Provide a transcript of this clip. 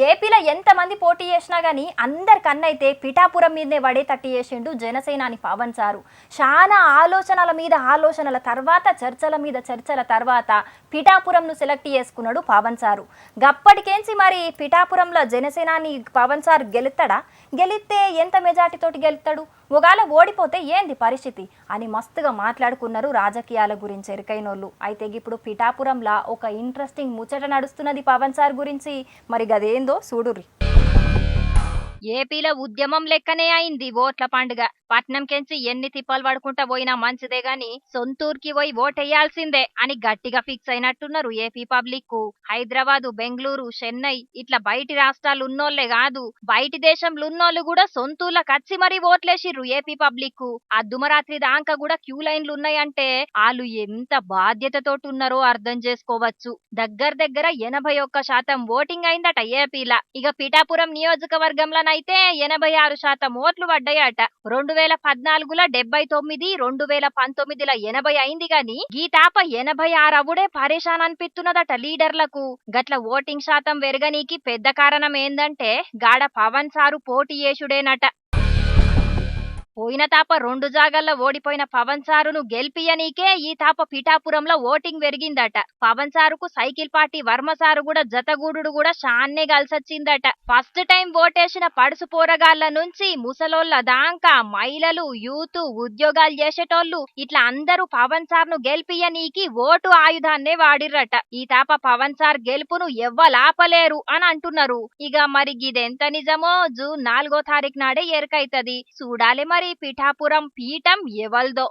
ఏపీలో ఎంతమంది పోటీ చేసినా కానీ అందరికన్నైతే పిఠాపురం మీదనే పడేటట్టు చేసిండు జనసేనాని పవన్ సారు. చాలా ఆలోచనల తర్వాత చర్చల మీద చర్చల తర్వాత పిఠాపురంను సెలెక్ట్ చేసుకున్నాడు పవన్ సారు. గప్పటికేంచి మరి పిఠాపురంలో జనసేనాని పవన్ సారు గెలుస్తాడా? గెలిస్తే ఎంత మెజార్టీతోటి గెలుస్తాడు? ఒకవేళ ఓడిపోతే ఏంది పరిస్థితి అని మస్తుగా మాట్లాడుకున్నారు రాజకీయాల గురించి ఎరికైనోళ్ళు. అయితే ఇప్పుడు పిఠాపురంలో ఒక ఇంట్రెస్టింగ్ ముచ్చట నడుస్తున్నది పవన్ సార్ గురించి. మరి గదేందో చూడుర్రి. ఏపీలో ఉద్యమం లెక్కనే అయింది ఓట్ల పండుగ. పట్నం కెంచి ఎన్ని తిప్పలు పడుకుంటా పోయినా మంచిదే గాని సొంతూరుకి పోయి ఓటేయాల్సిందే అని గట్టిగా ఫిక్స్ అయినట్టున్నారు ఏపీ పబ్లిక్. హైదరాబాదు, బెంగళూరు, చెన్నై ఇట్లా బయటి రాష్ట్రాలు ఉన్నోళ్లే కాదు, బయటి దేశంలో ఉన్నోళ్ళు కూడా సొంతూర్లకు వచ్చి మరీ ఓట్లేసిర్రు ఏపీ పబ్లిక్. అద్దుమరాత్రి దాకా కూడా క్యూ లైన్లు ఉన్నాయంటే వాళ్ళు ఎంత బాధ్యతతోటి ఉన్నారో అర్థం చేసుకోవచ్చు. దగ్గర 81% ఓటింగ్ అయిందట ఏపీలా. ఇక పిఠాపురం నియోజకవర్గంలోనైతే 86% ఓట్లు పడ్డాయట. 2014లో 79, 2019లో 80 అయింది గాని ఈ తాప 86 అవుడే పరేషాన్ అనిపిస్తున్నదట లీడర్లకు. గట్ల ఓటింగ్ శాతం పెరగనీకి పెద్ద కారణం ఏందంటే గాడ పవన్ సారు పోటీ చేసుడేనట. పోయిన తాప 2 జాగాల్లో ఓడిపోయిన పవన్ సారును గెలిపియనీకే ఈ తాప పిఠాపురంలో ఓటింగ్ పెరిగిందట. పవన్ సారుకు సైకిల్ పార్టీ వర్మ సారు కూడా జతగూడు కూడా షాన్నే కలిసొచ్చిందట. ఫస్ట్ టైం ఓటేసిన పడుసు పోరగాళ్ల నుంచి ముసలోళ్ళ దాంకా మహిళలు, యూత్, ఉద్యోగాలు చేసేటోళ్ళు ఇట్లా అందరూ పవన్ సార్ను గెలిపియనీకి ఓటు ఆయుధాన్నే వాడిర్రట. ఈ తాప పవన్ సార్ గెలుపును ఎవ్వలాపలేరు అని అంటున్నారు. ఇక మరి గిదెంత నిజమో జూన్ 4వ తారీఖు నాడే ఎరకైతది. చూడాలి మరి పిఠాపురం పీఠం ఎవల్దో.